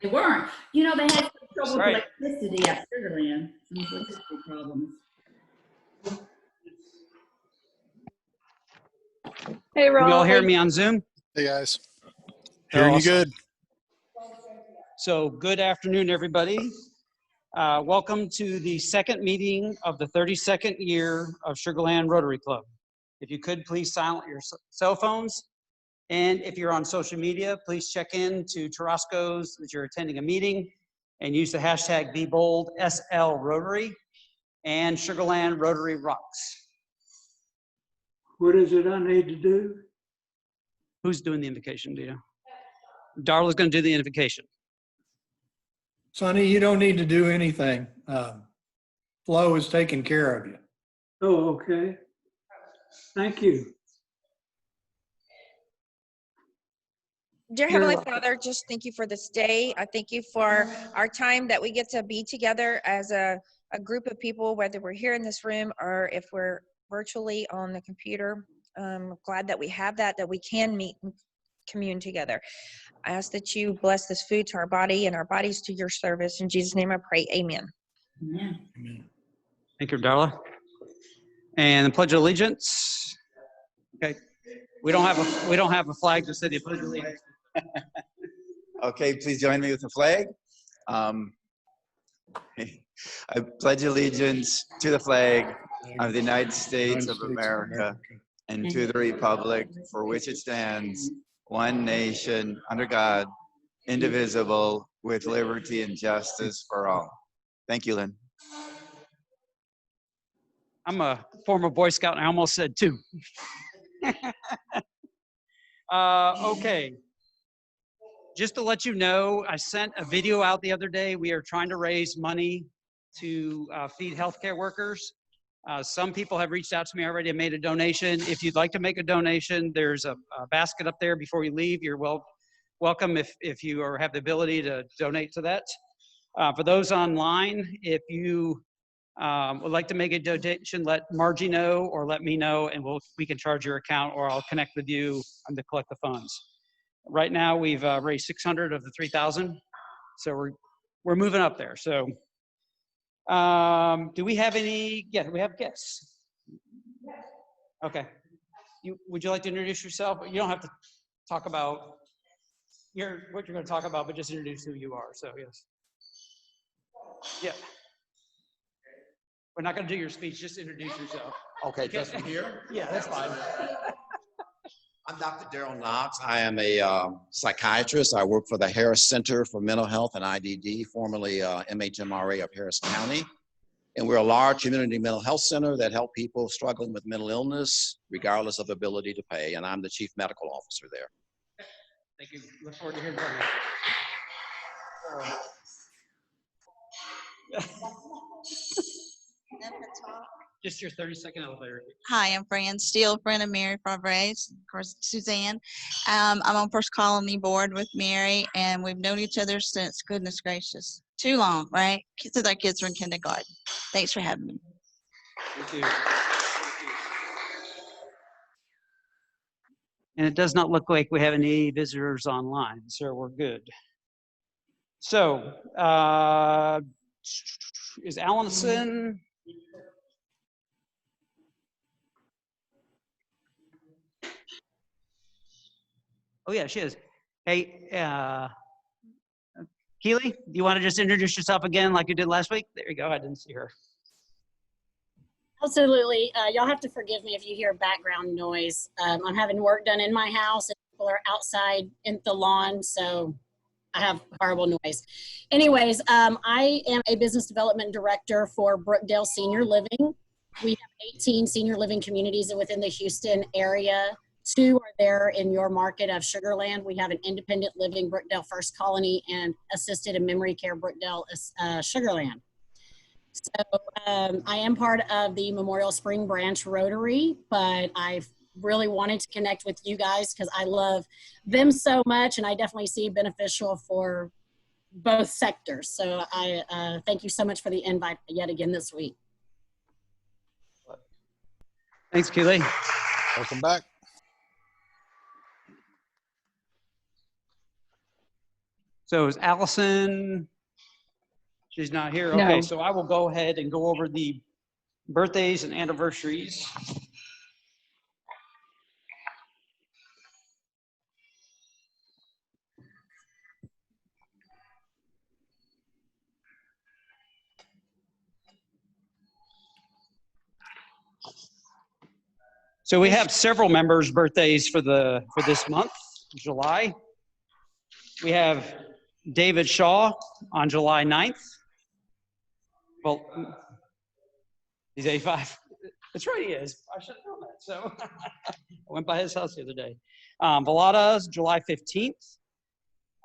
They weren't. You know, they had some trouble with Right. electricity at Sugarland. Some electricity problems. Hey, Can you all hear Raleigh. me on Zoom? Hey guys, hearing you Awesome. good. So good afternoon, everybody. Welcome to the second meeting of the 32nd year of Sugarland Rotary Club. If you could, please silence your cell phones. And if you're on social media, please check in to Tarasco's that you're attending a meeting and use the hashtag #BeBoldSLRotary and Sugarland Rotary Rocks. What is it I need to do? Who's doing the invocation, do you know? Darla's going to do the invocation. Sonny, you don't need to do anything. Flo is taking care of you. Oh, okay. Thank you. Dear You're Heavenly welcome. Father, just thank you for this day. I thank you for our time that we get to be together as a group of people, whether we're here in this room or if we're virtually on the computer. I'm glad that we have that we can meet and commune together. I ask that you bless this food to our body and our bodies to your service. In Jesus' name I pray, amen. Amen. Amen. Thank you, Darla. And the Pledge of Allegiance. Okay. We don't have a flag to say the Pledge of Allegiance. Okay, please join me with the flag. I pledge allegiance to the flag of the United States of America and to the republic for which it stands, one nation, under God, indivisible, with liberty and justice for all. Thank you, Lynn. I'm a former Boy Scout and I almost said two. Okay. Just to let you know, I sent a video out the other day. We are trying to raise money to feed healthcare workers. Some people have reached out to me already and made a donation. If you'd like to make a donation, there's a basket up there before you leave. You're welcome if you have the ability to donate to that. For those online, if you would like to make a donation, let Margie know or let me know, and we can charge your account, or I'll connect with you to collect the funds. Right now, we've raised 600 of the 3,000, so we're moving up there. So, do we have any? Yeah, do we have guests? Okay. Would you like to introduce yourself? You don't have to talk about what you're going to talk about, but just introduce who you are. So yes. Yeah. We're not going to do your speech. Just introduce yourself. Okay, just from here? Yeah, that's fine. I'm Dr. Darrell Knox. I am a psychiatrist. I work for the Harris Center for Mental Health and IDD, formerly MHMRA of Harris County. And we're a large community mental health center that help people struggling with mental illness, regardless of ability to pay. And I'm the chief medical officer there. Thank you. Look forward to hearing from you. Just your 30-second elevator. Hi, I'm Fran Steele, friend of Mary Favre's, of course, Suzanne. I'm on First Colony board with Mary, and we've known each other since, goodness gracious, too long, right? Since our kids were in kindergarten. Thanks for having me. Thank you. And it does not look like we have any visitors online, so we're good. So, is Allison? Oh yeah, she is. Hey, Keely, do you want to just introduce yourself again like you did last week? There you go, I didn't see her. Absolutely. Y'all have to forgive me if you hear background noise. I'm having work done in my house and people are outside in the lawn, so I have horrible noise. Anyways, I am a business development director for Brookdale Senior Living. We have 18 senior living communities within the Houston area. 2 are there in your market of Sugarland. We have an independent living Brookdale First Colony and assisted and memory care Brookdale Sugarland. So I am part of the Memorial Spring Branch Rotary, but I've really wanted to connect with you guys because I love them so much, and I definitely see beneficial for both sectors. So I thank you so much for the invite yet again this week. Thanks, Keely. Welcome back. So is Allison, she's not here. No. Okay, so I will go ahead and go over the birthdays and anniversaries. So we have several members' birthdays for this month, July. We have David Shaw on July 9th. Well, he's 85. That's right, he is. I should have known that. So I went by his house the other day. Velada's July 15th.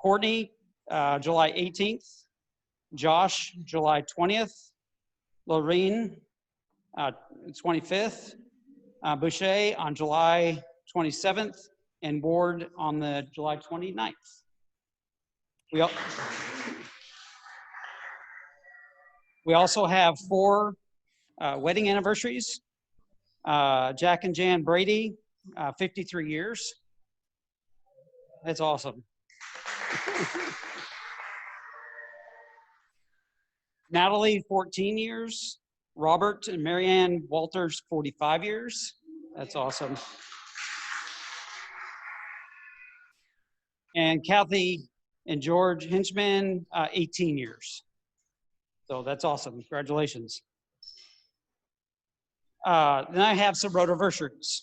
Courtney, July 18th. Josh, July 20th. Lorene, 25th. Boucher on July 27th. And Ward on the July 29th. We also have 4 wedding anniversaries. Jack and Jan Brady, 53 years. That's awesome. Natalie, 14 years. Robert and Marianne Walters, 45 years. That's awesome. And Kathy and George Hinchman, 18 years. So that's awesome. Congratulations. Then I have some rotiversaries.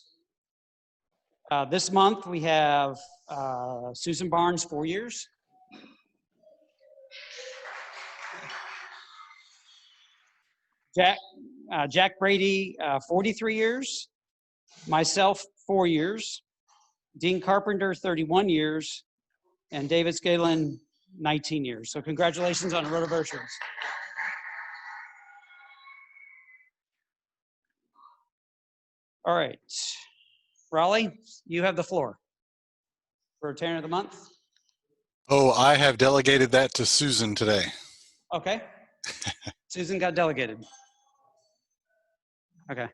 This month we have Susan Barnes, 4 years. Jack Brady, 43 years. Myself, 4 years. Dean Carpenter, 31 years. And David Scanlon, 19 years. So congratulations on the rotiversaries. All right. Raleigh, you have the floor. Rotarian of the month. Oh, I have delegated that to Susan today. Okay. Susan got delegated. Okay.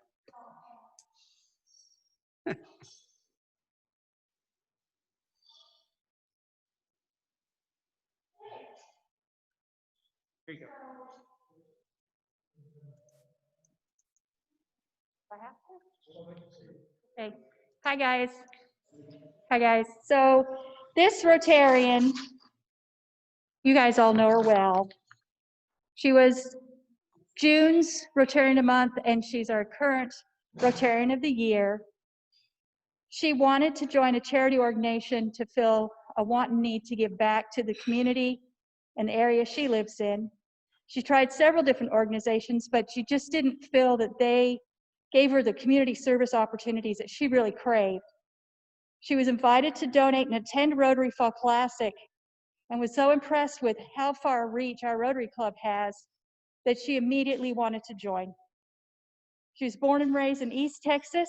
Here you go. Okay. Hi, guys. Hi, guys. So this Rotarian, you guys all know her well. She was June's Rotarian of the Month, and she's our current Rotarian of the Year. She wanted to join a charity organization to fill a want and need to give back to the community and the area she lives in. She tried several different organizations, but she just didn't feel that they gave her the community service opportunities that she really craved. She was invited to donate and attend Rotary Fall Classic and was so impressed with how far reach our Rotary Club has that she immediately wanted to join. She was born and raised in East Texas.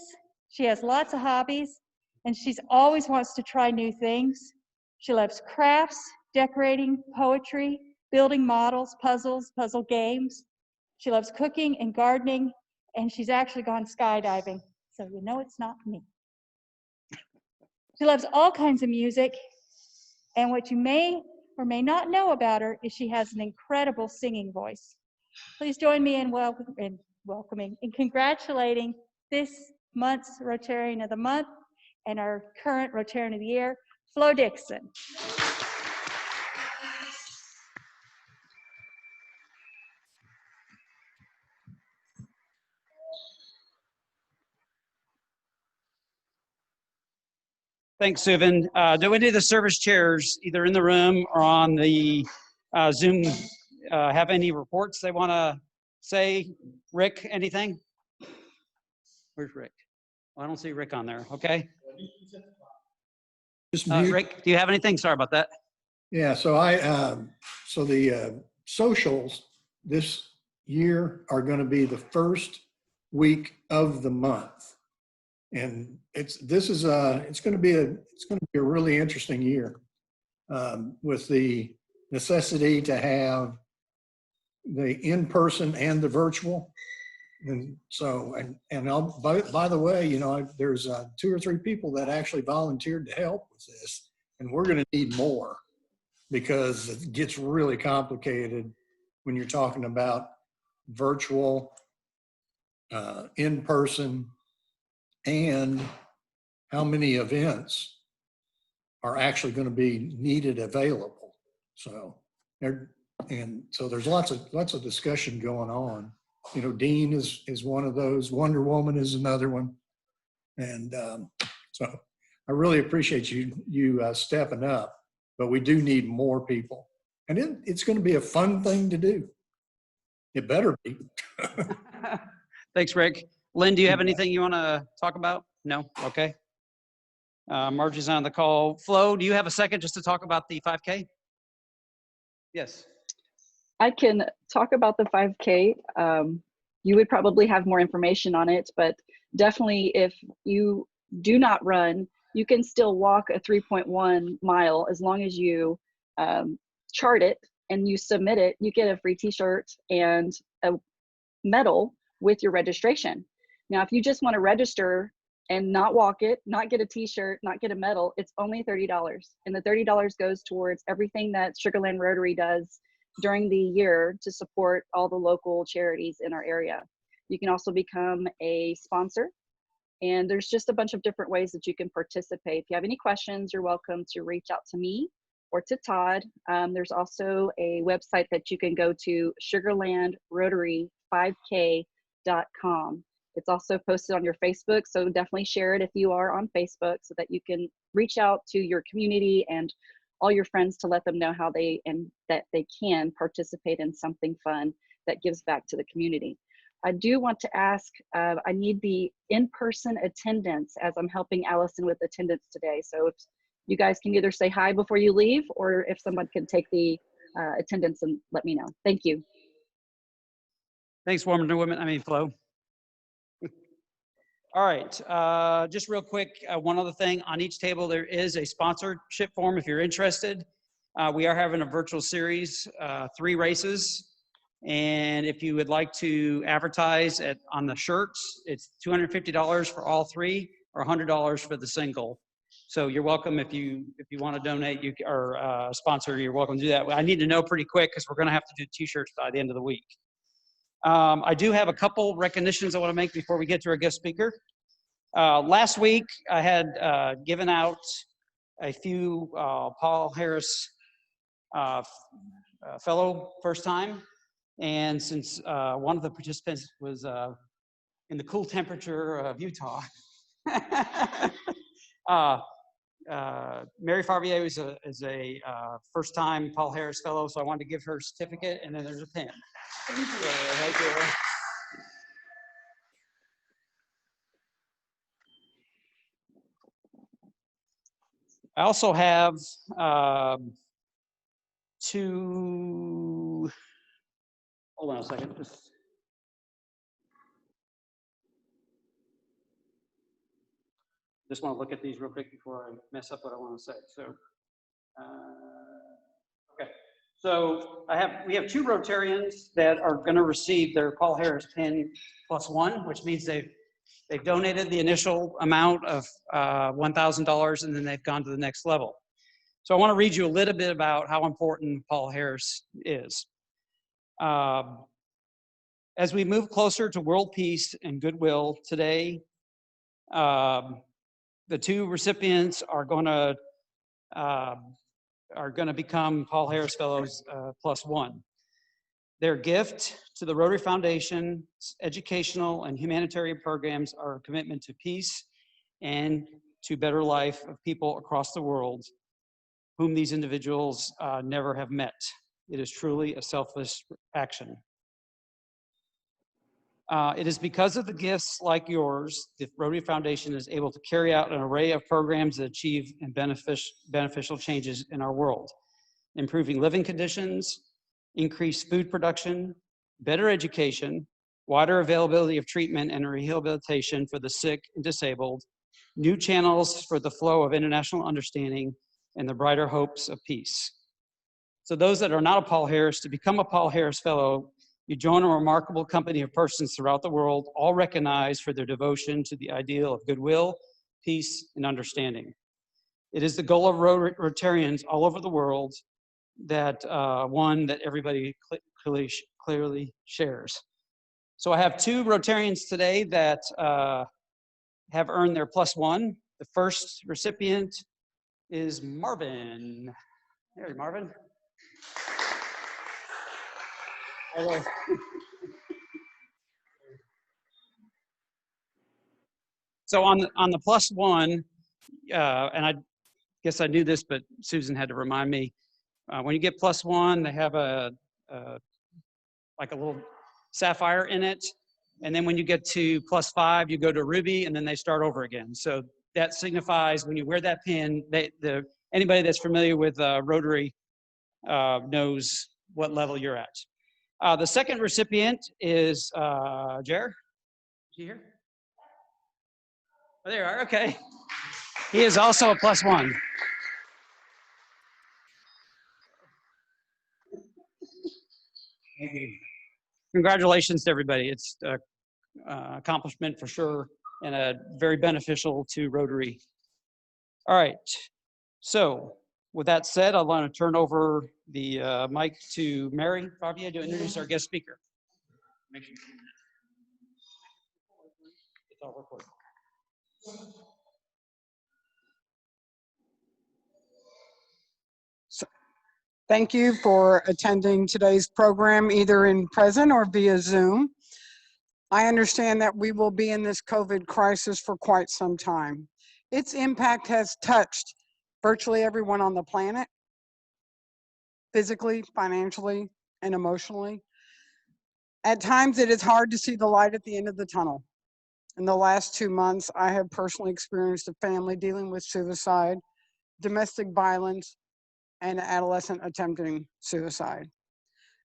She has lots of hobbies, and she's always wants to try new things. She loves crafts, decorating, poetry, building models, puzzles, puzzle games. She loves cooking and gardening, and she's actually gone skydiving, so you know it's not me. She loves all kinds of music, and what you may or may not know about her is she has an incredible singing voice. Please join me in welcoming and congratulating this month's Rotarian of the Month and our current Rotarian of the Year, Flo Dixon. Thanks, Susan. Do any of the service chairs, either in the room or on the Zoom, have any reports they want to say? Rick, anything? Where's Rick? Well, I don't see Rick on there. Okay. Just mute. Rick, do you have anything? Sorry about that. Yeah, so the socials this year are going to be the first week of the month. And it's going to be a really interesting year with the necessity to have the in-person and the virtual. And so, by the way, you know, there's 2 or 3 people that actually volunteered to help with this, and we're going to need more because it gets really complicated when you're talking about virtual, in person, and how many events are actually going to be needed available. So there's lots of discussion going on. You know, Dean is one of those. Wonder Woman is another one. And so I really appreciate you stepping up, but we do need more people. And it's going to be a fun thing to do. It better be. Thanks, Rick. Lynn, do you have anything you want to talk about? No? Okay. Margie's on the call. Flo, do you have a second just to talk about the 5K? Yes. I can talk about the 5K. You would probably have more information on it, but definitely if you do not run, you can still walk a 3.1 mile as long as you chart it and you submit it. You get a free t-shirt and a medal with your registration. Now, if you just want to register and not walk it, not get a t-shirt, not get a medal, it's only $30. And the $30 goes towards everything that Sugar Land Rotary does during the year to support all the local charities in our area. You can also become a sponsor, and there's just a bunch of different ways that you can participate. If you have any questions, you're welcome to reach out to me or to Todd. There's also a website that you can go to, sugarlandrotary5k.com. It's also posted on your Facebook, so definitely share it if you are on Facebook so that you can reach out to your community and all your friends to let them know how that they can participate in something fun that gives back to the community. I do want to ask, I need the in-person attendance as I'm helping Allison with attendance today. So if you guys can either say hi before you leave, or if someone can take the attendance and let me know. Thank you. Thanks, Flo. All right, just real quick, one other thing. On each table, there is a sponsorship form if you're interested. We are having a virtual series, 3 races. And if you would like to advertise on the shirts, it's $250 for all 3 or $100 for the single. So you're welcome if you want to donate or sponsor, you're welcome to do that. I need to know pretty quick because we're going to have to do t-shirts by the end of the week. I do have a couple recognitions I want to make before we get to our guest speaker. Last week, I had given out a few Paul Harris Fellow first time. And since one of the participants was in the cool temperature of Utah, Mary Farbier is a first-time Paul Harris Fellow, so I wanted to give her a certificate, and then there's a pin. Thank you. Thank you. I also have 2. Hold on a second. Just want to look at these real quick before I mess up what I want to say. So, okay. So we have 2 Rotarians that are going to receive their Paul Harris pin +1, which means they've donated the initial amount of $1,000, and then they've gone to the next level. So I want to read you a little bit about how important Paul Harris is. As we move closer to world peace and goodwill today, the 2 recipients are going to become Paul Harris Fellows +1. Their gift to the Rotary Foundation's educational and humanitarian programs are a commitment to peace and to better life of people across the world whom these individuals never have met. It is truly a selfless action. It is because of the gifts like yours, the Rotary Foundation is able to carry out an array of programs that achieve and beneficial changes in our world, improving living conditions, increased food production, better education, wider availability of treatment and rehabilitation for the sick and disabled, new channels for the flow of international understanding, and the brighter hopes of peace. So those that are not a Paul Harris, to become a Paul Harris Fellow, you join a remarkable company of persons throughout the world, all recognized for their devotion to the ideal of goodwill, peace, and understanding. It is the goal of Rotarians all over the world that one that everybody clearly shares. So I have two Rotarians today that have earned their +1. The first recipient is Marvin. There, Marvin. Hello. So on the +1, and I guess I knew this, but Susan had to remind me. When you get +1, they have like a little sapphire in it, and then when you get to +5, you go to ruby, and then they start over again. So that signifies when you wear that pin, anybody that's familiar with Rotary knows what level you're at. The second recipient is Jer. Is he here? Oh, there you are. Okay. He is also a +1. Congratulations to everybody. It's an accomplishment for sure and very beneficial to Rotary. All right. So with that said, I want to turn over the mic to Mary Favia to introduce our guest speaker. Make sure it's all recorded. Thank you for attending today's program, either in person or via Zoom. I understand that we will be in this COVID crisis for quite some time. Its impact has touched virtually everyone on the planet, physically, financially, and emotionally. At times, it is hard to see the light at the end of the tunnel. In the last 2 months, I have personally experienced a family dealing with suicide, domestic violence, and an adolescent attempting suicide.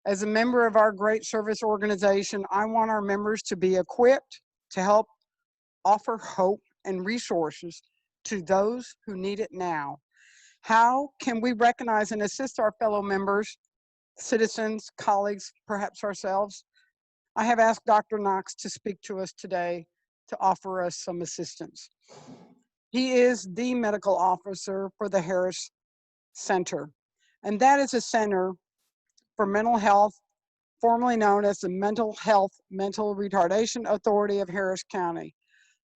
As a member of our great service organization, I want our members to be equipped to help offer hope and resources to those who need it now. How can we recognize and assist our fellow members, citizens, colleagues, perhaps ourselves? I have asked Dr. Knox to speak to us today to offer us some assistance. He is the medical officer for the Harris Center, and that is a center for mental health, formerly known as the Mental Retardation Authority of Harris County,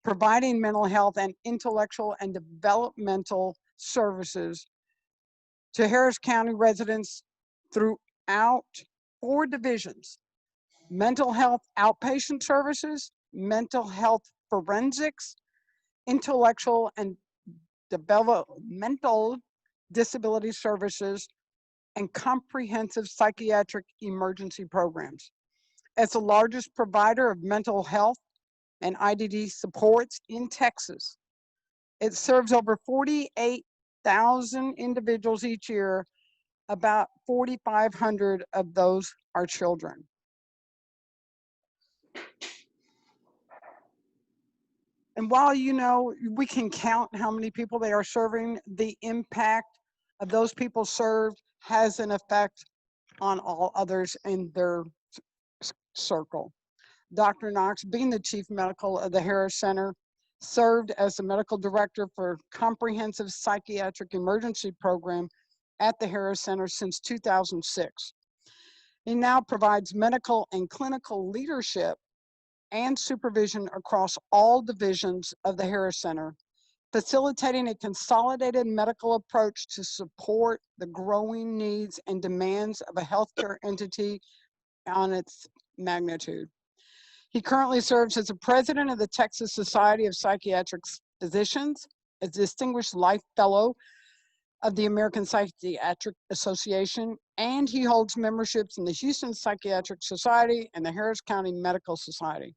providing mental health and intellectual and developmental services to Harris County residents throughout 4 divisions: mental health outpatient services, mental health forensics, intellectual and developmental disability services, and comprehensive psychiatric emergency programs. As the largest provider of mental health and IDD supports in Texas, it serves over 48,000 individuals each year. About 4,500 of those are children. And while we can count how many people they are serving, the impact of those people served has an effect on all others in their circle. Dr. Knox, being the chief medical of the Harris Center, served as the medical director for comprehensive psychiatric emergency program at the Harris Center since 2006. He now provides medical and clinical leadership and supervision across all divisions of the Harris Center, facilitating a consolidated medical approach to support the growing needs and demands of a healthcare entity on its magnitude. He currently serves as the president of the Texas Society of Psychiatric Physicians, a distinguished life fellow of the American Psychiatric Association, and he holds memberships in the Houston Psychiatric Society and the Harris County Medical Society.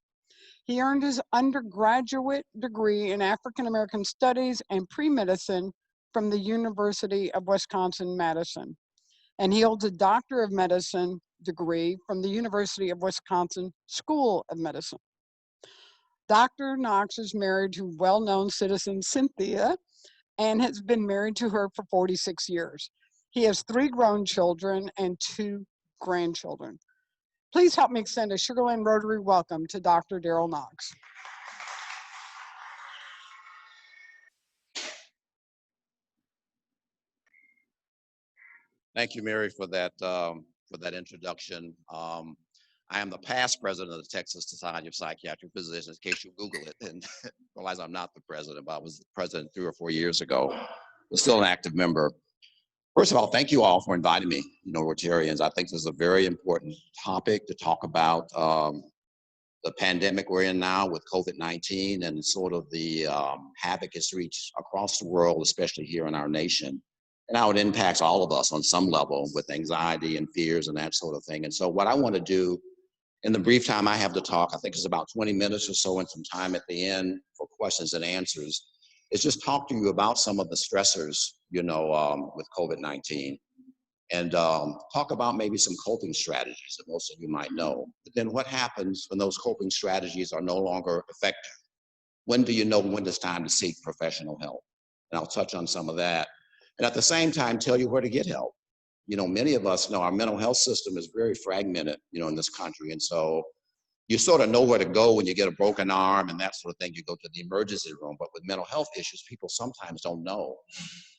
He earned his undergraduate degree in African American Studies and pre-medicine from the University of Wisconsin-Madison. And he holds a Doctor of Medicine degree from the University of Wisconsin School of Medicine. Dr. Knox is married to well-known citizen Cynthia and has been married to her for 46 years. He has 3 grown children and 2 grandchildren. Please help me extend a Sugar Land Rotary welcome to Dr. Daryl Knox. Thank you, Mary, for that introduction. I am the past president of the Texas Society of Psychiatric Physicians, in case you Google it and realize I'm not the president, but I was the president 3 or 4 years ago. But still an active member. First of all, thank you all for inviting me, Rotarians. I think this is a very important topic to talk about the pandemic we're in now with COVID-19 and sort of the havoc it's reached across the world, especially here in our nation, and how it impacts all of us on some level with anxiety and fears and that sort of thing. And so what I want to do in the brief time I have to talk, I think it's about 20 minutes or so and some time at the end for questions and answers, is just talk to you about some of the stressors, with COVID-19 and talk about maybe some coping strategies that most of you might know. But then what happens when those coping strategies are no longer effective? When do you know when it's time to seek professional help? And I'll touch on some of that. And at the same time, tell you where to get help. Many of us know our mental health system is very fragmented, in this country. And so you sort of know where to go when you get a broken arm and that sort of thing. You go to the emergency room. But with mental health issues, people sometimes don't know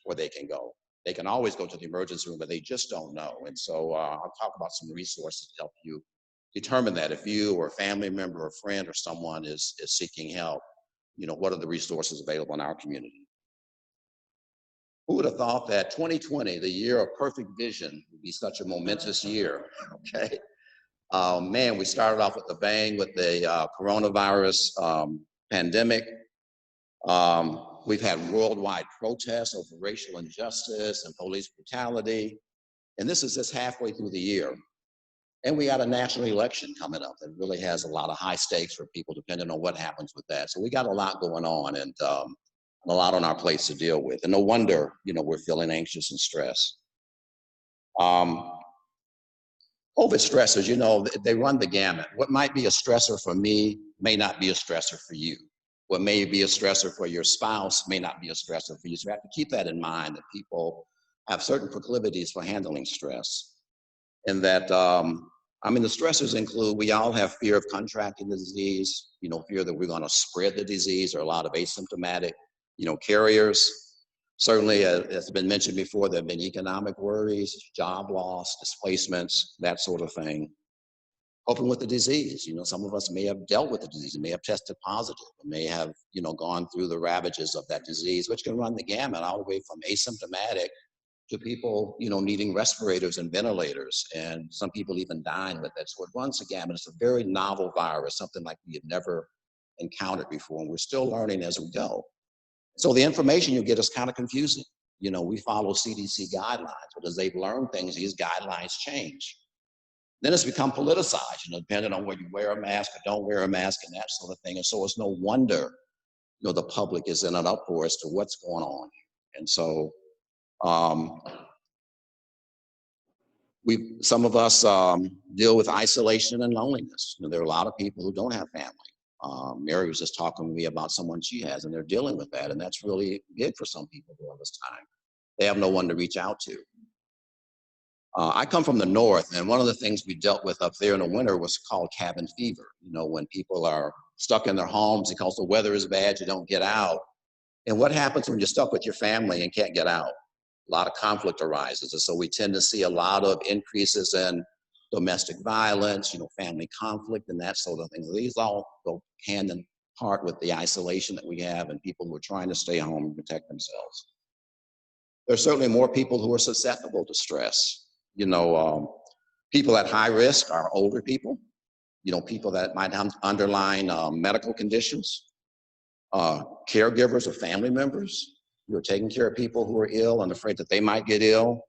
where they can go. They can always go to the emergency room, but they just don't know. And so I'll talk about some resources to help you determine that. If you or a family member or friend or someone is seeking help, what are the resources available in our community? Who would have thought that 2020, the year of perfect vision, would be such a momentous year, okay? Man, we started off with a bang with the coronavirus pandemic. We've had worldwide protests over racial injustice and police brutality. And this is just halfway through the year. And we got a national election coming up that really has a lot of high stakes for people depending on what happens with that. So we got a lot going on and a lot on our plates to deal with. And no wonder, we're feeling anxious and stressed. COVID stressors, they run the gamut. What might be a stressor for me may not be a stressor for you. What may be a stressor for your spouse may not be a stressor for you. So we have to keep that in mind, that people have certain proclivities for handling stress. And that, the stressors include, we all have fear of contracting the disease, fear that we're gonna spread the disease. There are a lot of asymptomatic, carriers. Certainly, as has been mentioned before, there have been economic worries, job loss, displacements, that sort of thing. Coping with the disease, some of us may have dealt with the disease, may have tested positive, may have, gone through the ravages of that disease, which can run the gamut all the way from asymptomatic to people, needing respirators and ventilators, and some people even dying with it. So it runs the gamut. It's a very novel virus, something like we have never encountered before, and we're still learning as we go. So the information you get is kind of confusing. We follow CDC guidelines, but as they've learned things, these guidelines change. Then it's become politicized, depending on whether you wear a mask or don't wear a mask and that sort of thing. And so it's no wonder, the public is in an uproar as to what's going on. And so some of us deal with isolation and loneliness. There are a lot of people who don't have family. Mary was just talking to me about someone she has, and they're dealing with that. And that's really big for some people during this time. They have no one to reach out to. I come from the north, and one of the things we dealt with up there in the winter was called cabin fever. When people are stuck in their homes because the weather is bad, you don't get out. And what happens when you're stuck with your family and can't get out? A lot of conflict arises. And so we tend to see a lot of increases in domestic violence, family conflict and that sort of thing. These all go hand in heart with the isolation that we have and people who are trying to stay home and protect themselves. There's certainly more people who are susceptible to stress. People at high risk are older people, people that might have underlying medical conditions, caregivers or family members who are taking care of people who are ill and afraid that they might get ill.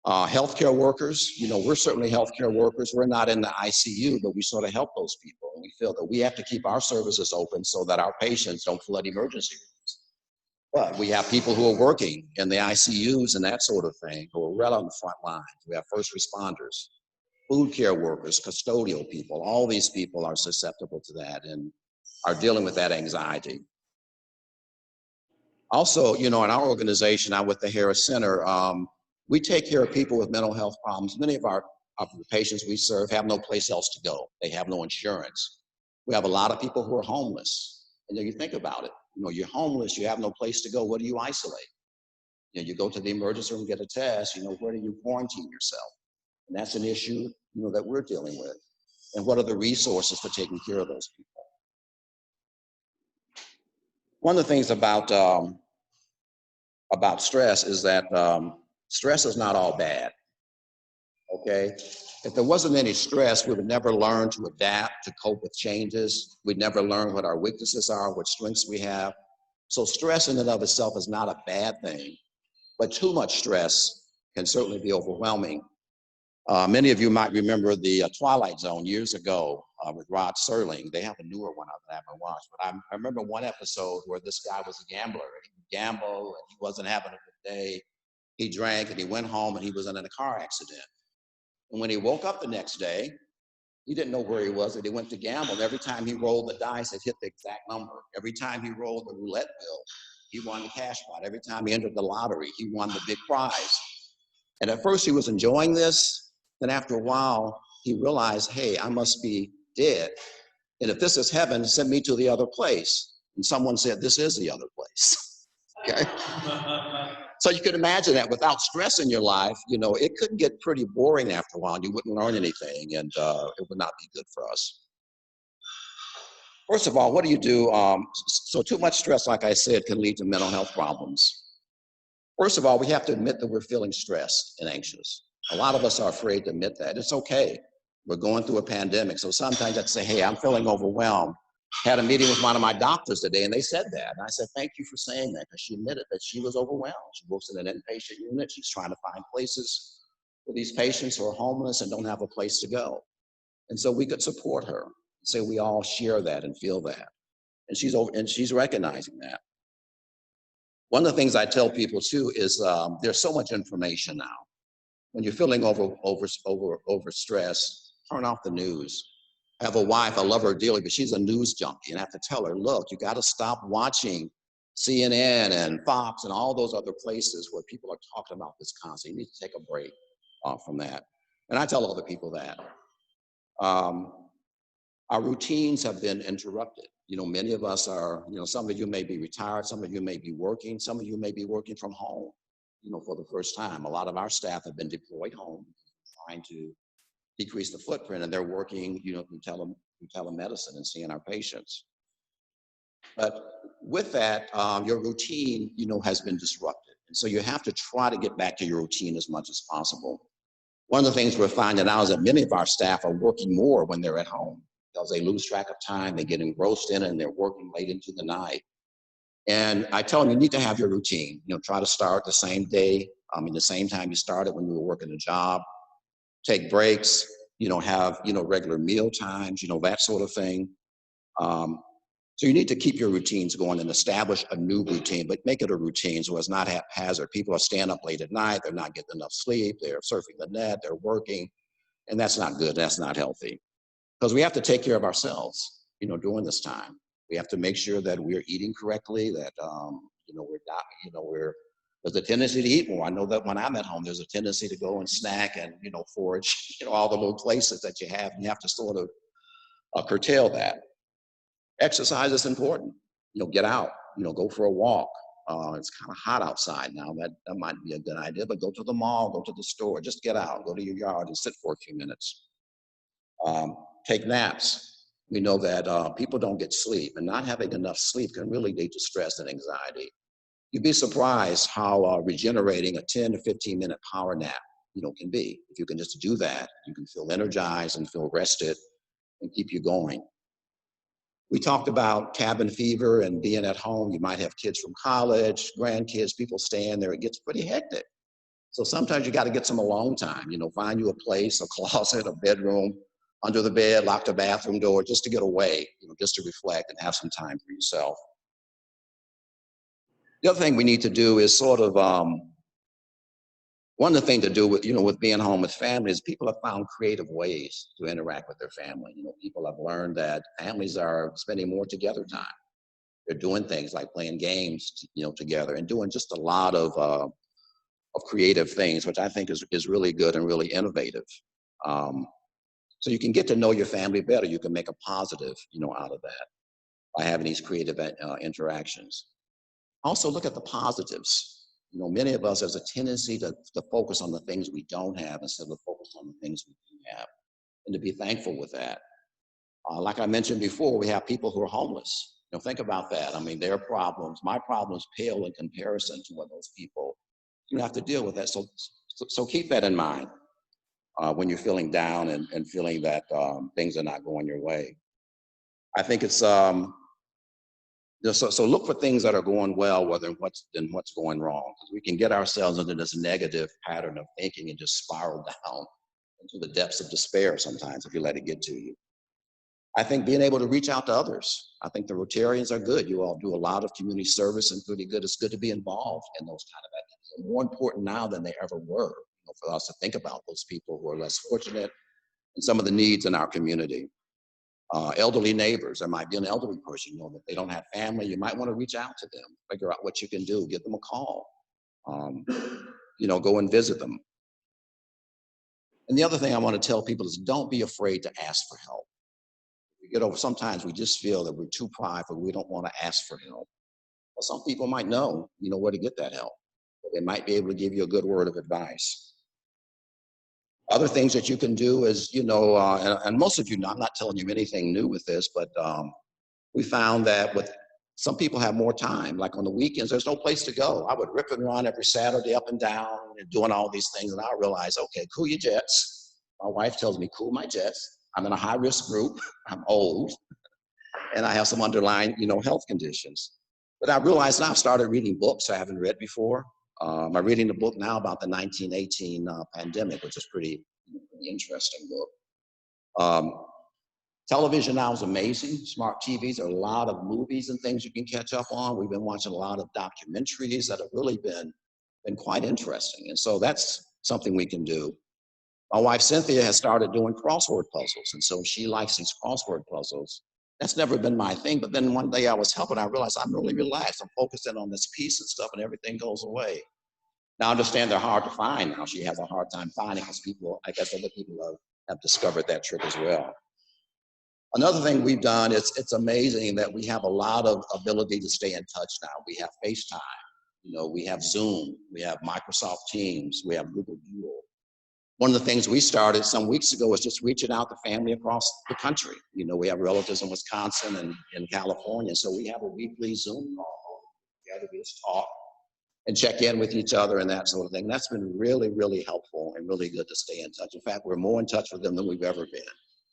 Healthcare workers, we're certainly healthcare workers. We're not in the ICU, but we sort of help those people. And we feel that we have to keep our services open so that our patients don't flood emergency rooms. But we have people who are working in the ICUs and that sort of thing, who are right on the front lines. We have first responders, food care workers, custodial people. All these people are susceptible to that and are dealing with that anxiety. Also, in our organization, out with the Harris Center, we take care of people with mental health problems. Many of the patients we serve have no place else to go. They have no insurance. We have a lot of people who are homeless. And then you think about it, you're homeless, you have no place to go. What do you isolate? You know, you go to the emergency room, get a test, you know, where do you quarantine yourself? And that's an issue, you know, that we're dealing with. And what are the resources for taking care of those people? One of the things about stress is that stress is not all bad, okay? If there wasn't any stress, we would never learn to adapt, to cope with changes. We'd never learn what our weaknesses are, what strengths we have. So stress in and of itself is not a bad thing, but too much stress can certainly be overwhelming. Many of you might remember the Twilight Zone years ago with Rod Serling. They have a newer one that I haven't watched, but I remember one episode where this guy was a gambler. He would gamble and he wasn't having a good day. He drank and he went home and he was in a car accident. And when he woke up the next day, he didn't know where he was, and he went to gamble. And every time he rolled the dice, it hit the exact number. Every time he rolled the roulette wheel, he won the cash pot. Every time he entered the lottery, he won the big prize. And at first he was enjoying this. Then after a while, he realized, hey, I must be dead. And if this is heaven, send me to the other place. And someone said, this is the other place. Okay. So you can imagine that without stress in your life, you know, it could get pretty boring after a while. You wouldn't learn anything, and it would not be good for us. First of all, what do you do? So too much stress, like I said, can lead to mental health problems. First of all, we have to admit that we're feeling stressed and anxious. A lot of us are afraid to admit that. It's okay. We're going through a pandemic. So sometimes I'd say, hey, I'm feeling overwhelmed. Had a meeting with one of my doctors today, and they said that. And I said, thank you for saying that, because she admitted that she was overwhelmed. She works in an inpatient unit. She's trying to find places for these patients who are homeless and don't have a place to go. And so we could support her, say we all share that and feel that. And she's recognizing that. One of the things I tell people too is there's so much information now. When you're feeling overstressed, turn off the news. I have a wife, I love her dearly, but she's a news junkie, and I have to tell her, look, you got to stop watching CNN and Fox and all those other places where people are talking about this constantly. You need to take a break from that. And I tell other people that. Our routines have been interrupted. You know, many of us are, you know, some of you may be retired, some of you may be working, some of you may be working from home, you know, for the first time. A lot of our staff have been deployed home, trying to decrease the footprint, and they're working, you know, through telemedicine and seeing our patients. But with that, your routine, you know, has been disrupted. And so you have to try to get back to your routine as much as possible. One of the things we're finding out is that many of our staff are working more when they're at home, because they lose track of time, they get engrossed in it, and they're working late into the night. And I tell them, you need to have your routine. You know, try to start the same day, the same time you started when you were working a job. Take breaks, you know, have, you know, regular meal times, you know, that sort of thing. So you need to keep your routines going and establish a new routine, but make it a routine so it's not haphazard. People are staying up late at night, they're not getting enough sleep, they're surfing the net, they're working, and that's not good, that's not healthy. Because we have to take care of ourselves, you know, during this time. We have to make sure that we're eating correctly, that, you know, we're not, you know, there's a tendency to eat more. I know that when I'm at home, there's a tendency to go and snack and, you know, forage, you know, all the little places that you have, and you have to sort of curtail that. Exercise is important. You know, get out, you know, go for a walk. It's kind of hot outside now. That might be a good idea, but go to the mall, go to the store, just get out, go to your yard and sit for a few minutes. Take naps. We know that people don't get sleep, and not having enough sleep can really lead to stress and anxiety. You'd be surprised how regenerating a 10 to 15 minute power nap, you know, can be. If you can just do that, you can feel energized and feel rested and keep you going. We talked about cabin fever and being at home. You might have kids from college, grandkids, people staying there. It gets pretty hectic. So sometimes you got to get some alone time, you know, find you a place, a closet, a bedroom, under the bed, lock the bathroom door, just to get away, you know, just to reflect and have some time for yourself. The other thing we need to do is sort of, one of the things to do with, you know, with being home with family is people have found creative ways to interact with their family. You know, people have learned that families are spending more together time. They're doing things like playing games, you know, together, and doing just a lot of creative things, which I think is really good and really innovative. So you can get to know your family better. You can make a positive, you know, out of that by having these creative interactions. Also look at the positives. You know, many of us has a tendency to focus on the things we don't have instead of focus on the things we do have, and to be thankful with that. Like I mentioned before, we have people who are homeless. You know, think about that. I mean, their problems, my problems pale in comparison to what those people, you have to deal with that. So keep that in mind when you're feeling down and feeling that things are not going your way. I think it's, so look for things that are going well than what's going wrong. Because we can get ourselves into this negative pattern of thinking and just spiral down into the depths of despair sometimes if you let it get to you. I think being able to reach out to others. I think the Rotarians are good. You all do a lot of community service and pretty good. It's good to be involved in those kind of activities. They're more important now than they ever were, you know, for us to think about those people who are less fortunate and some of the needs in our community. Elderly neighbors, there might be an elderly person, you know, that they don't have family. You might want to reach out to them, figure out what you can do, give them a call, you know, go and visit them. And the other thing I want to tell people is don't be afraid to ask for help. You know, sometimes we just feel that we're too prideful. We don't want to ask for help. Well, some people might know, you know, where to get that help. They might be able to give you a good word of advice. Other things that you can do is, you know, and most of you, I'm not telling you anything new with this, but we found that with some people have more time. Like on the weekends, there's no place to go. I would rip and run every Saturday up and down and doing all these things. And I realized, okay, cool your jets. My wife tells me, cool my jets. I'm in a high-risk group. I'm old, and I have some underlying, you know, health conditions. But I realized now I've started reading books I haven't read before. I'm reading a book now about the 1918 pandemic, which is pretty interesting book. Television now is amazing. Smart TVs, there are a lot of movies and things you can catch up on. We've been watching a lot of documentaries that have really been quite interesting. And so that's something we can do. My wife, Cynthia, has started doing crossword puzzles. And so she likes these crossword puzzles. That's never been my thing. But then one day I was helping, I realized I'm really relaxed. I'm focusing on this piece and stuff and everything goes away. Now I understand they're hard to find now. She has a hard time finding because people, I guess other people have discovered that trick as well. Another thing we've done, it's amazing that we have a lot of ability to stay in touch now. We have FaceTime, you know, we have Zoom, we have Microsoft Teams, we have Google Duo. One of the things we started some weeks ago was just reaching out to family across the country. You know, we have relatives in Wisconsin and in California, so we have a weekly Zoom call together. We just talk and check in with each other and that sort of thing. That's been really, really helpful and really good to stay in touch. In fact, we're more in touch with them than we've ever been.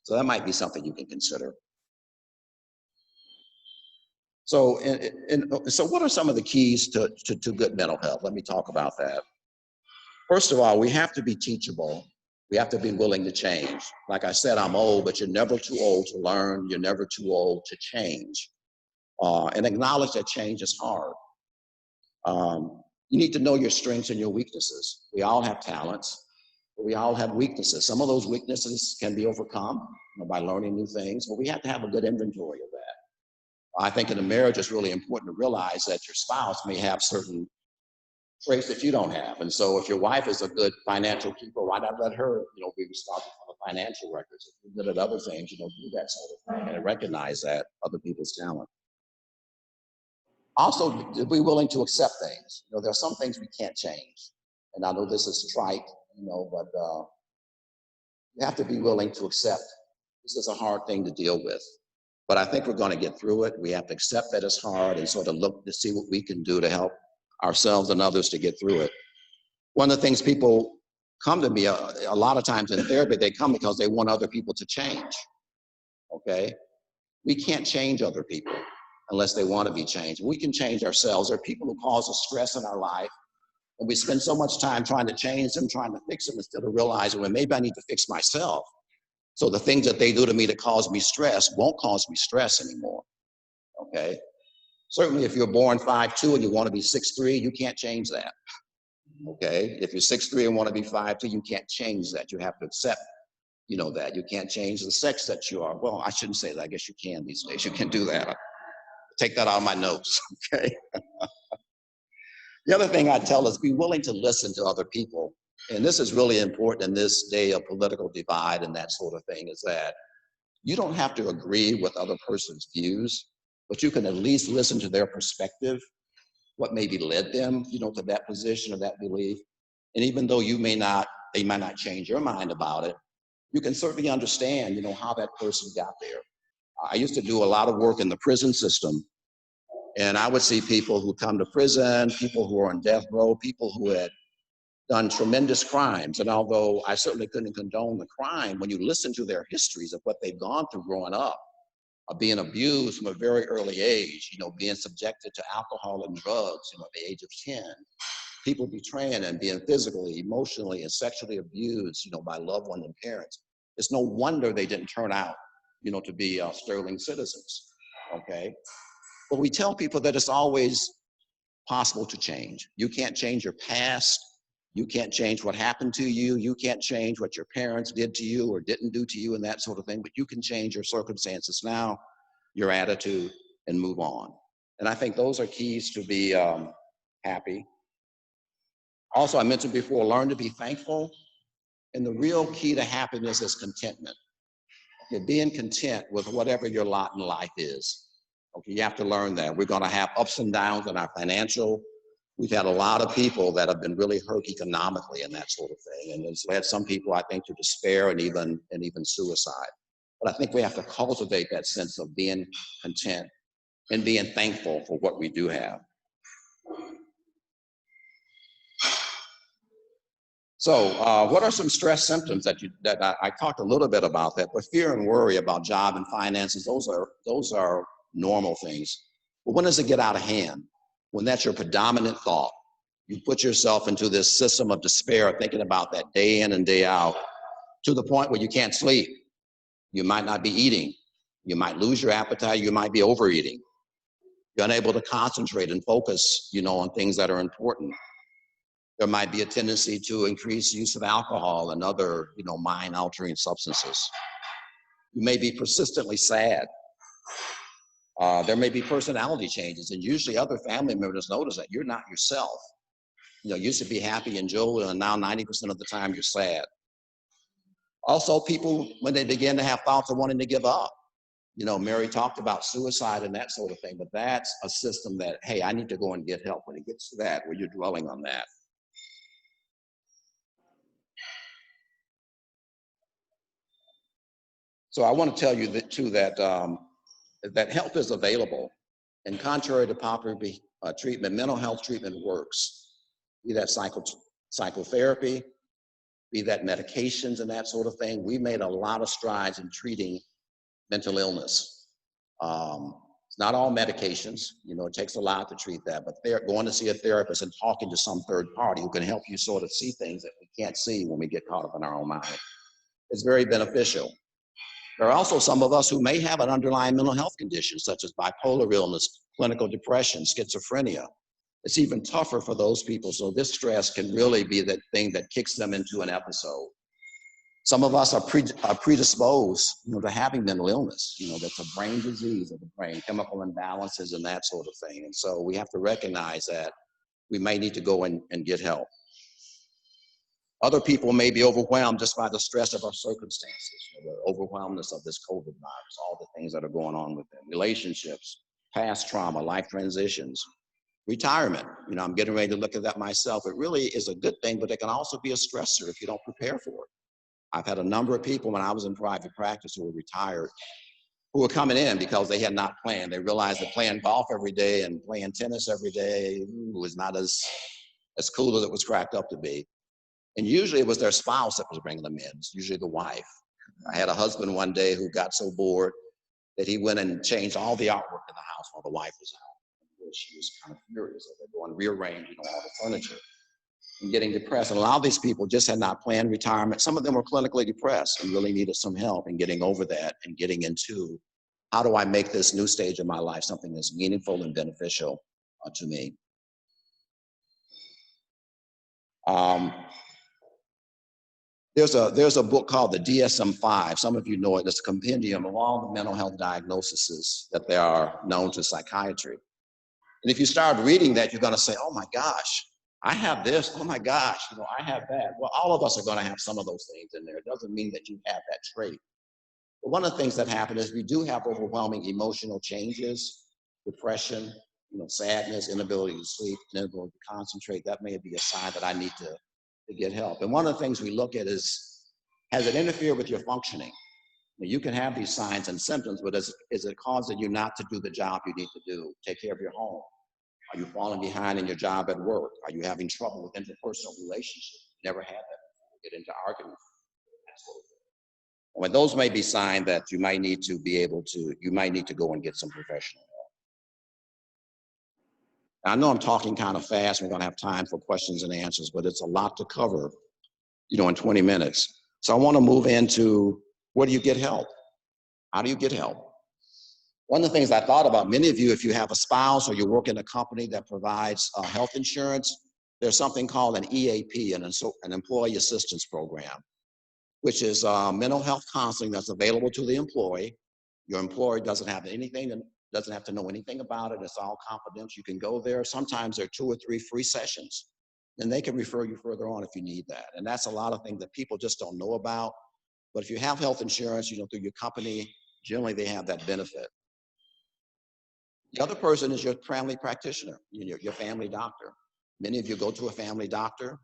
So that might be something you can consider. So, so what are some of the keys to good mental health? Let me talk about that. First of all, we have to be teachable. We have to be willing to change. Like I said, I'm old, but you're never too old to learn. You're never too old to change. And acknowledge that change is hard. You need to know your strengths and your weaknesses. We all have talents, but we all have weaknesses. Some of those weaknesses can be overcome, you know, by learning new things, but we have to have a good inventory of that. I think in a marriage, it's really important to realize that your spouse may have certain traits that you don't have. And so if your wife is a good financial keeper, why not let her, you know, be responsible for the financial records? If you're good at other things, you know, do that sort of thing and recognize that other people's talent. Also, be willing to accept things. You know, there are some things we can't change. And I know this is trite, you know, but you have to be willing to accept this is a hard thing to deal with. But I think we're going to get through it. We have to accept that it's hard and sort of look to see what we can do to help ourselves and others to get through it. One of the things people come to me a lot of times in therapy, they come because they want other people to change, okay? We can't change other people unless they want to be changed. We can change ourselves. There are people who cause us stress in our life, and we spend so much time trying to change them, trying to fix them, instead of realizing, well, maybe I need to fix myself. So the things that they do to me that cause me stress won't cause me stress anymore, okay? Certainly if you're born 5'2" and you want to be 6'3", you can't change that, okay? If you're 6'3" and want to be 5'2", you can't change that. You have to accept, you know, that. You can't change the sex that you are. Well, I shouldn't say that. I guess you can these days. You can do that. Take that out of my notes, okay? The other thing I tell is be willing to listen to other people. And this is really important in this day of political divide and that sort of thing, is that you don't have to agree with other person's views, but you can at least listen to their perspective what maybe led them, to that position or that belief. And even though they might not change your mind about it, you can certainly understand, how that person got there. I used to do a lot of work in the prison system, and I would see people who come to prison, people who are on death row, people who had done tremendous crimes. And although I certainly couldn't condone the crime, when you listen to their histories of what they've gone through growing up, of being abused from a very early age, being subjected to alcohol and drugs, at the age of 10, people betraying and being physically, emotionally, and sexually abused, by loved ones and parents. It's no wonder they didn't turn out, to be sterling citizens, okay? But we tell people that it's always possible to change. You can't change your past. You can't change what happened to you. You can't change what your parents did to you or didn't do to you and that sort of thing, but you can change your circumstances now, your attitude, and move on. And I think those are keys to be happy. Also, I mentioned before, learn to be thankful. And the real key to happiness is contentment. Okay, being content with whatever your lot in life is. Okay, you have to learn that. We're going to have ups and downs in our financial. We've had a lot of people that have been really hurt economically and that sort of thing. And it's led some people, I think, to despair and even suicide. But I think we have to cultivate that sense of being content and being thankful for what we do have. So what are some stress symptoms that I talked a little bit about that, but fear and worry about job and finances, those are normal things. But when does it get out of hand? When that's your predominant thought, you put yourself into this system of despair, thinking about that day in and day out, to the point where you can't sleep. You might not be eating. You might lose your appetite. You might be overeating. You're unable to concentrate and focus, on things that are important. There might be a tendency to increase use of alcohol and other, mind-altering substances. You may be persistently sad. There may be personality changes, and usually other family members notice that you're not yourself. You used to be happy and jovial, and now 90% of the time you're sad. Also, people, when they begin to have thoughts of wanting to give up. Mary talked about suicide and that sort of thing, but that's a system that, hey, I need to go and get help. When it gets to that, where you're dwelling on that. So I want to tell you that too, that help is available, and contrary to popular treatment, mental health treatment works. Be that psychotherapy, be that medications and that sort of thing. We made a lot of strides in treating mental illness. It's not all medications, it takes a lot to treat that, but they're going to see a therapist and talking to some third party who can help you sort of see things that we can't see when we get caught up in our own mind. It's very beneficial. There are also some of us who may have an underlying mental health condition, such as bipolar illness, clinical depression, schizophrenia. It's even tougher for those people. So this stress can really be that thing that kicks them into an episode. Some of us are predisposed, to having mental illness. That's a brain disease of the brain, chemical imbalances and that sort of thing. And so we have to recognize that we may need to go and get help. Other people may be overwhelmed just by the stress of our circumstances, the overwhelmness of this COVID virus, all the things that are going on with them, relationships, past trauma, life transitions, retirement. I'm getting ready to look at that myself. It really is a good thing, but it can also be a stressor if you don't prepare for it. I've had a number of people when I was in private practice who were retired, who were coming in because they had not planned. They realized that playing golf every day and playing tennis every day was not as cool as it was cracked up to be. And usually it was their spouse that was bringing them in. It's usually the wife. I had a husband one day who got so bored that he went and changed all the artwork in the house while the wife was out. She was kind of furious. They were going rearranging all the furniture and getting depressed. And a lot of these people just had not planned retirement. Some of them were clinically depressed and really needed some help in getting over that and getting into, how do I make this new stage of my life something that's meaningful and beneficial to me? There's a book called the DSM-5. Some of you know it. It's a compendium of all the mental health diagnoses that there are known to psychiatry. And if you start reading that, you're going to say, oh my gosh, I have this. Oh my gosh, I have that. Well, all of us are going to have some of those things in there. It doesn't mean that you have that trait. But one of the things that happen is we do have overwhelming emotional changes, depression, sadness, inability to sleep, inability to concentrate, that may be a sign that I need to get help. And one of the things we look at is, has it interfered with your functioning? You can have these signs and symptoms, but is it causing you not to do the job you need to do? Take care of your home. Are you falling behind in your job at work? Are you having trouble with interpersonal relationships? Never had that before. Get into arguments. That sort of thing. Well, those may be signs that you might need to go and get some professional help. I know I'm talking kind of fast. We're going to have time for questions and answers, but it's a lot to cover, in 20 minutes. So I want to move into, where do you get help? How do you get help? One of the things I thought about, many of you, if you have a spouse or you work in a company that provides health insurance, there's something called an EAP, an Employee Assistance Program, which is mental health counseling that's available to the employee. Your employer doesn't have to know anything about it. It's all confidential. You can go there. Sometimes there are 2 or 3 free sessions, and they can refer you further on if you need that. And that's a lot of things that people just don't know about. But if you have health insurance, through your company, generally they have that benefit. The other person is your family practitioner, your family doctor. Many of you go to a family doctor.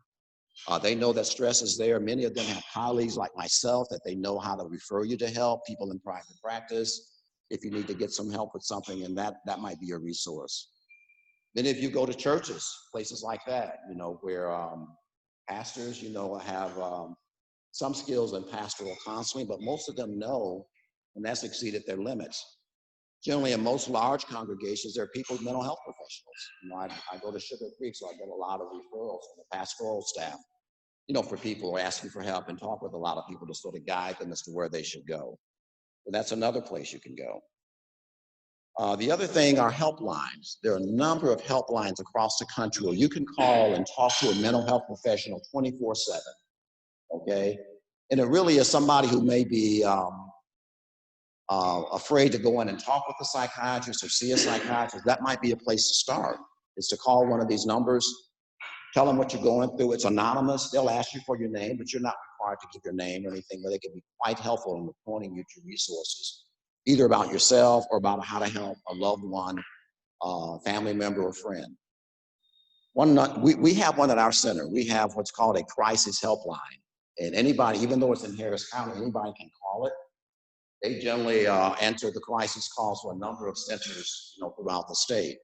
They know that stress is there. Many of them have colleagues like myself that they know how to refer you to help, people in private practice, if you need to get some help with something, and that might be a resource. Many of you go to churches, places like that, where pastors, have some skills in pastoral counseling, but most of them know when that's exceeded their limits. Generally, in most large congregations, there are people, mental health professionals. I go to Sugar Creek, so I get a lot of referrals from the pastoral staff, for people who are asking for help, and talk with a lot of people to sort of guide them as to where they should go. But that's another place you can go. The other thing are helplines. There are a number of helplines across the country where you can call and talk to a mental health professional 24/7, okay? And it really is somebody who may be afraid to go in and talk with a psychiatrist or see a psychiatrist. That might be a place to start, is to call one of these numbers, tell them what you're going through. It's anonymous. They'll ask you for your name, but you're not required to give your name or anything, but they can be quite helpful in pointing you to resources, either about yourself or about how to help a loved one, family member or friend. We have one at our center. We have what's called a crisis helpline. And anybody, even though it's in Harris County, anybody can call it. They generally answer the crisis calls for a number of centers, throughout the state.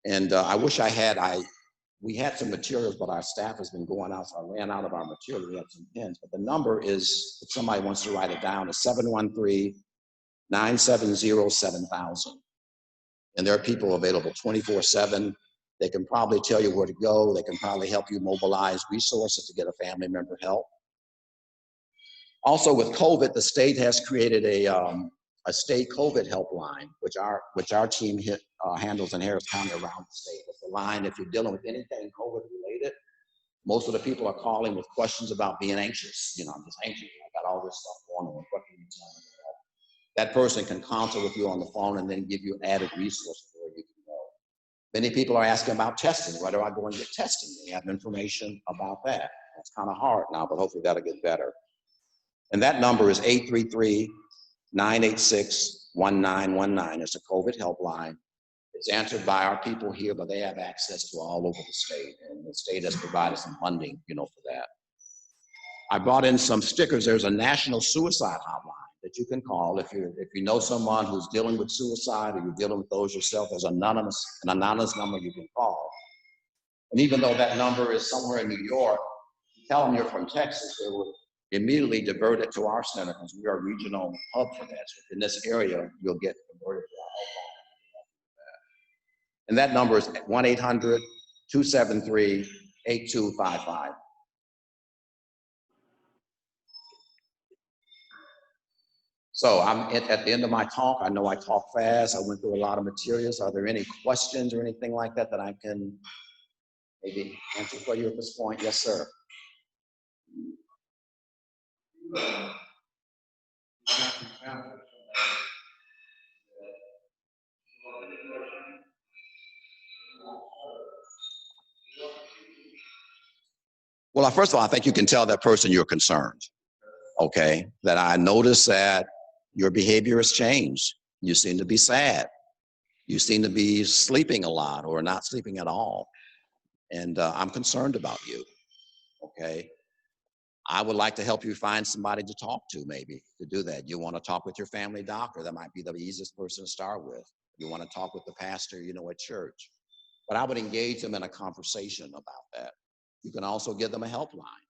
And I wish we had some materials, but our staff has been going out, so I ran out of our material. We had some pens, but the number is, if somebody wants to write it down, is 713-970-7000. And there are people available 24/7. They can probably tell you where to go. They can probably help you mobilize resources to get a family member help. Also, with COVID, the state has created a state COVID helpline, which our team handles in Harris County around the state. It's a line if you're dealing with anything COVID related. Most of the people are calling with questions about being anxious. I'm just anxious. I got all this stuff going on. What can you tell me? That person can consult with you on the phone and then give you added resources where you can go. Many people are asking about testing. Where do I go and get testing? They have information about that. It's kind of hard now, but hopefully that'll get better. And that number is 833-986-1919. It's a COVID helpline. It's answered by our people here, but they have access to all over the state, and the state has provided some funding, for that. I brought in some stickers. There's a national suicide hotline that you can call if you know someone who's dealing with suicide or you're dealing with those yourself. There's an anonymous number you can call. And even though that number is somewhere in New York, tell them you're from Texas, they will immediately divert it to our center because we are a regional hub for that. So in this area, you'll get diverted to our helpline. And that number is 1-800-273-8255. So I'm at the end of my talk. I know I talk fast. I went through a lot of materials. Are there any questions or anything like that that I can maybe answer for you at this point? Yes, sir. Well, first of all, I think you can tell that person you're concerned, okay? That I notice that your behavior has changed. You seem to be sad. You seem to be sleeping a lot or not sleeping at all. And I'm concerned about you, okay? I would like to help you find somebody to talk to, maybe, to do that. You want to talk with your family doctor, that might be the easiest person to start with. You want to talk with the pastor, you know, at church. But I would engage them in a conversation about that. You can also give them a helpline.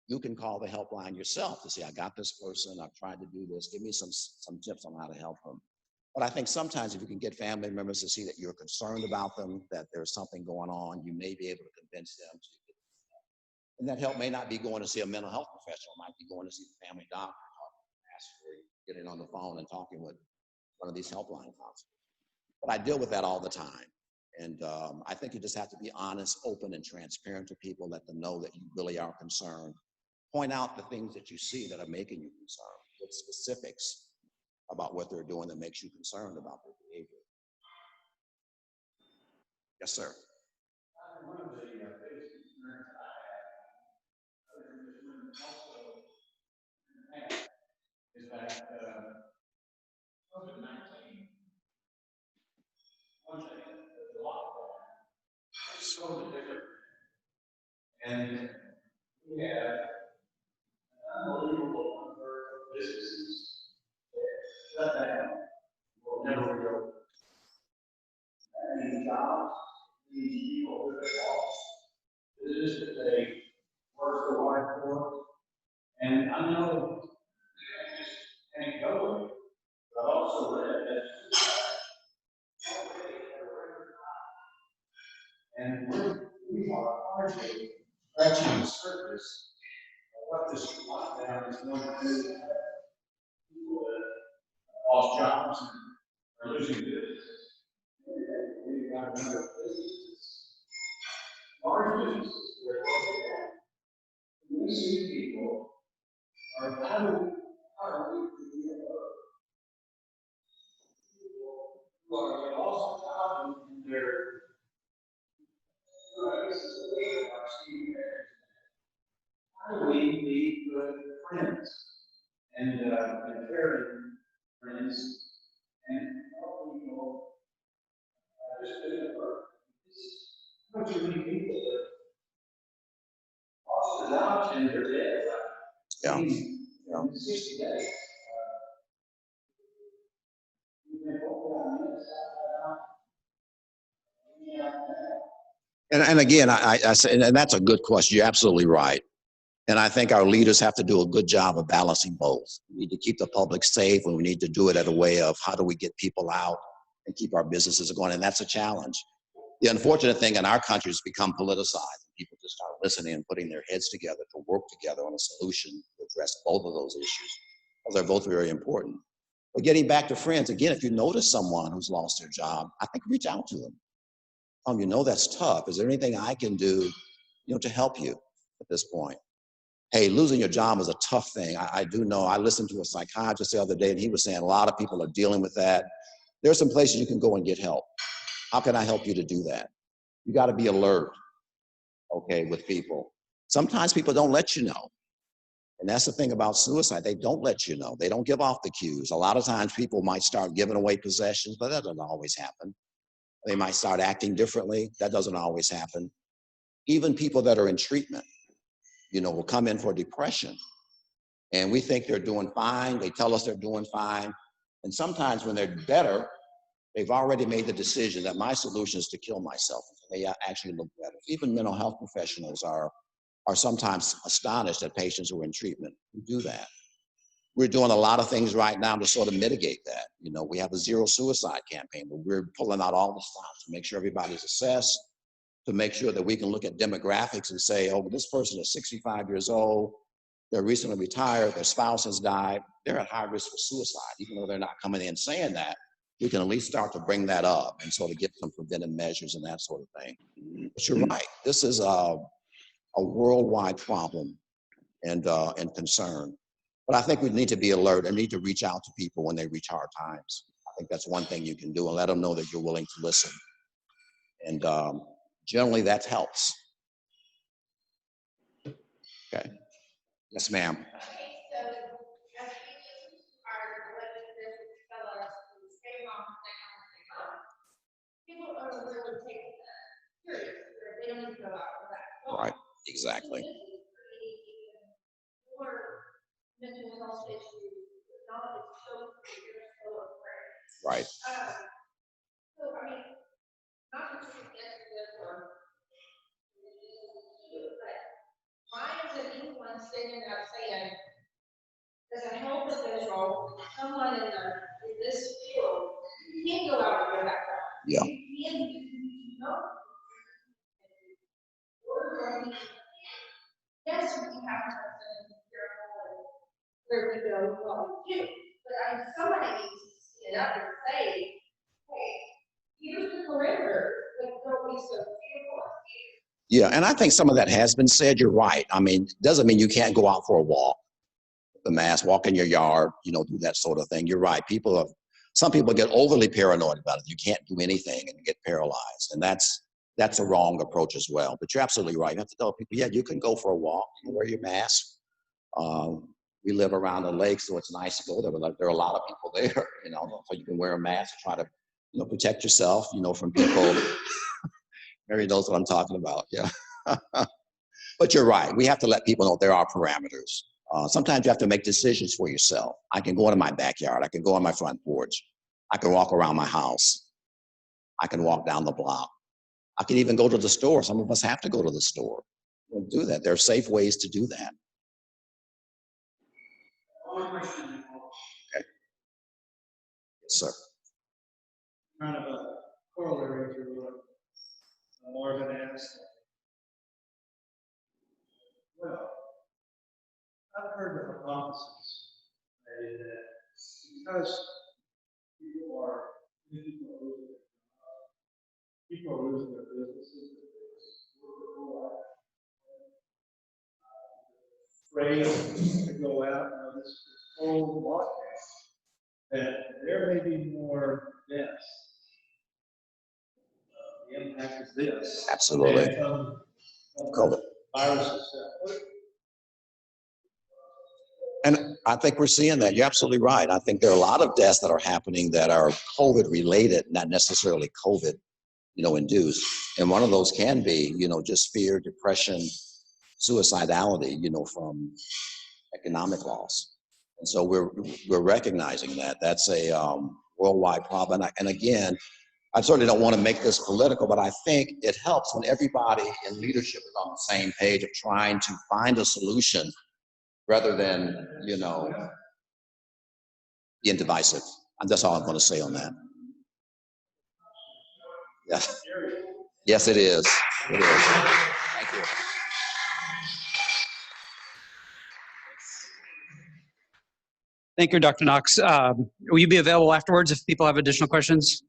You can call the helpline yourself to say, I got this person, I've tried to do this, give me some tips on how to help them. But I think sometimes if you can get family members to see that you're concerned about them, that there's something going on, you may be able to convince them to get help. And that help may not be going to see a mental health professional, it might be going to see the family doctor, getting on the phone and talking with one of these helpline counselors. But I deal with that all the time. And I think you just have to be honest, open, and transparent to people, let them know that you really are concerned. Point out the things that you see that are making you concerned, with specifics about what they're doing that makes you concerned about their behavior. Yes, sir. One of the biggest concerns that I have is that COVID-19, one thing, the lockdown is so different. And we have an unbelievable number of businesses that shut down, will never reopen. That means jobs, these people that are lost. This is that they work so hard for. And I know I just can't go, but I also read that and we are hardly scratching the surface of what this lockdown is going to do to people that lost jobs and are losing businesses. We've got a number of businesses, large businesses, that are closing down. We see people are how do we who are lost a job and they're how do we be good friends and caring friends and help people just do the work? How much many people that lost their jobs and they're dead? Yeah. In 60 days. And again, I say, and that's a good question. You're absolutely right. And I think our leaders have to do a good job of balancing both. We need to keep the public safe, and we need to do it at a way of how do we get people out and keep our businesses going. And that's a challenge. The unfortunate thing in our country has become politicized. People just start listening and putting their heads together to work together on a solution to address both of those issues, because they're both very important. But getting back to friends, again, if you notice someone who's lost their job, I think reach out to them. You know that's tough. Is there anything I can do, to help you at this point? Hey, losing your job is a tough thing. I do know. I listened to a psychiatrist the other day, and he was saying a lot of people are dealing with that. There are some places you can go and get help. How can I help you to do that? You got to be alert, okay, with people. Sometimes people don't let you know. And that's the thing about suicide. They don't let you know. They don't give off the cues. A lot of times people might start giving away possessions, but that doesn't always happen. They might start acting differently. That doesn't always happen. Even people that are in treatment, will come in for depression. And we think they're doing fine. They tell us they're doing fine. And sometimes when they're better, they've already made the decision that my solution is to kill myself. They actually look better. Even mental health professionals are sometimes astonished at patients who are in treatment who do that. We're doing a lot of things right now to sort of mitigate that. We have a zero suicide campaign, but we're pulling out all the stops to make sure everybody's assessed, to make sure that we can look at demographics and say, oh, this person is 65 years old, they're recently retired, their spouse has died, they're at high risk for suicide. Even though they're not coming in saying that, we can at least start to bring that up and sort of get some preventive measures and that sort of thing. But you're right, this is a worldwide problem and concern. But I think we need to be alert and need to reach out to people when they reach hard times. I think that's one thing you can do, and let them know that you're willing to listen. And generally that helps. Okay. Yes, ma'am. Exactly. Right. Why isn't anyone standing up saying, as a health official, someone in this field, you can't go out and go back out. Yeah. You can't, yes, we have to be careful where we go, what we do. But somebody needs to stand up and say, hey, here's the perimeter, but don't be so fearful. Yeah, and I think some of that has been said. You're right. I mean, doesn't mean you can't go out for a walk, the mask, walk in your yard, do that sort of thing. You're right. Some people get overly paranoid about it. You can't do anything and get paralyzed. And that's a wrong approach as well. But you're absolutely right. You have to tell people, yeah, you can go for a walk, wear your mask. We live around a lake, so it's nice to go there, but there are a lot of people there, so you can wear a mask, try to, protect yourself, from people. Mary knows what I'm talking about, yeah. But you're right. We have to let people know there are parameters. Sometimes you have to make decisions for yourself. I can go into my backyard. I can go on my front porch. I can walk around my house. I can walk down the block. I can even go to the store. Some of us have to go to the store. We'll do that. There are safe ways to do that. Okay. Yes, sir. Kind of a corollary to what Marvin asked. Well, I've heard the hypothesis that because people are losing their businesses, afraid to go out, this whole lockdown, that there may be more deaths. The impact is this. Absolutely. COVID. Virus itself. And I think we're seeing that. You're absolutely right. I think there are a lot of deaths that are happening that are COVID related, not necessarily COVID, induced. And one of those can be, just fear, depression, suicidality, from economic loss. And so we're recognizing that. That's a worldwide problem. And again, I certainly don't want to make this political, but I think it helps when everybody in leadership is on the same page of trying to find a solution rather than, being divisive. And that's all I'm going to say on that. Yes. Yes, it is. It is. Thank you. Thank you, Dr. Knox. Will you be available afterwards if people have additional questions?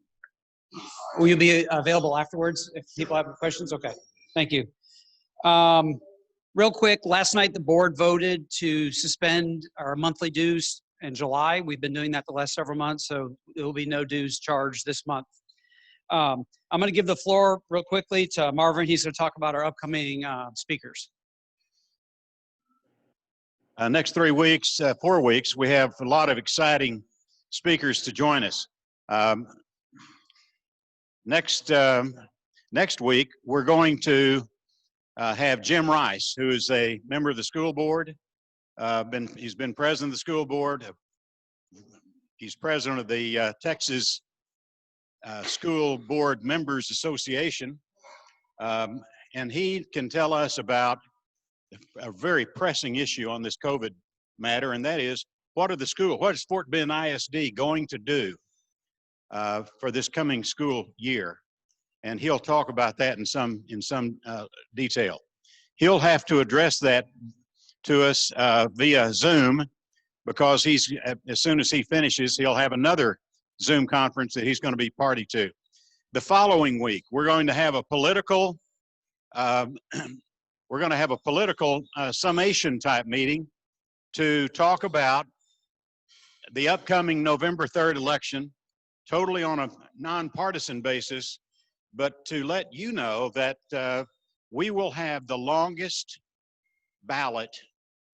Will you be available afterwards if people have questions? Okay, thank you. Real quick, last night the board voted to suspend our monthly dues in July. We've been doing that the last several months, so there will be no dues charged this month. I'm going to give the floor real quickly to Marvin. He's going to talk about our upcoming speakers. Next 3 weeks, 4 weeks, we have a lot of exciting speakers to join us. Next week, we're going to have Jim Rice, who is a member of the school board. He's been president of the school board. He's president of the Texas School Board Members Association. And he can tell us about a very pressing issue on this COVID matter, and that is, what is Fort Bend ISD going to do for this coming school year? And he'll talk about that in some detail. He'll have to address that to us via Zoom, because as soon as he finishes, he'll have another Zoom conference that he's going to be party to. The following week, we're going to have a political summation type meeting to talk about the upcoming November 3rd election, totally on a nonpartisan basis, but to let you know that we will have the longest ballot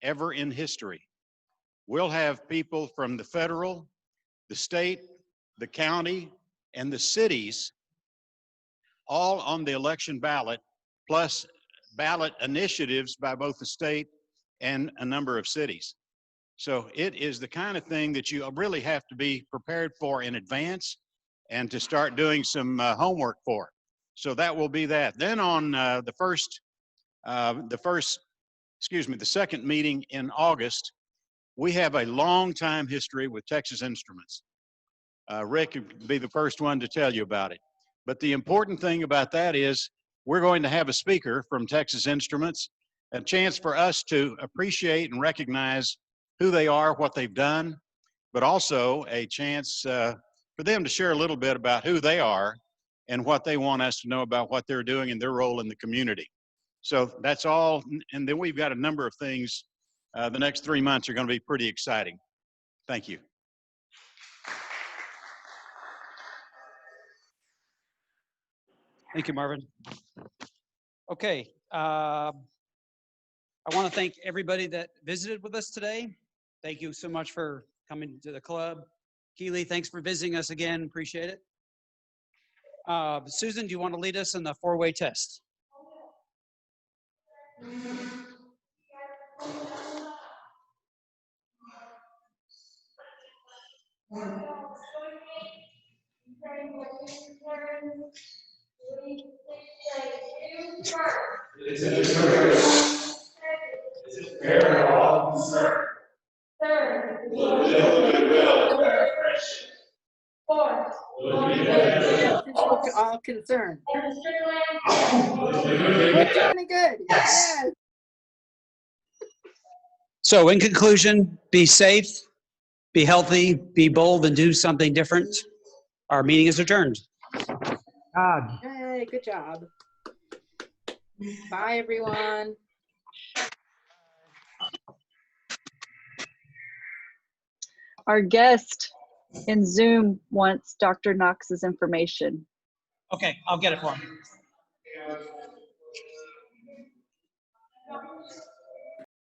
ever in history. We'll have people from the federal, the state, the county, and the cities all on the election ballot, plus ballot initiatives by both the state and a number of cities. So it is the kind of thing that you really have to be prepared for in advance and to start doing some homework for. So that will be that. Then on the second meeting in August, we have a long time history with Texas Instruments. Rick would be the first one to tell you about it. But the important thing about that is we're going to have a speaker from Texas Instruments, a chance for us to appreciate and recognize who they are, what they've done, but also a chance for them to share a little bit about who they are and what they want us to know about what they're doing and their role in the community. So that's all. And then we've got a number of things. The next 3 months are going to be pretty exciting. Thank you. Thank you, Marvin. Okay. I want to thank everybody that visited with us today. Thank you so much for coming to the club. Keely, thanks for visiting us again. Appreciate it. Susan, do you want to lead us in the four-way test? Third, will fourth, All concerned. pretty good. Yes. So in conclusion, be safe, be healthy, be bold, and do something different. Our meeting is adjourned. Hey, good job. Bye, everyone. Our guest in Zoom wants Dr. Knox's information. Okay, I'll get it for him.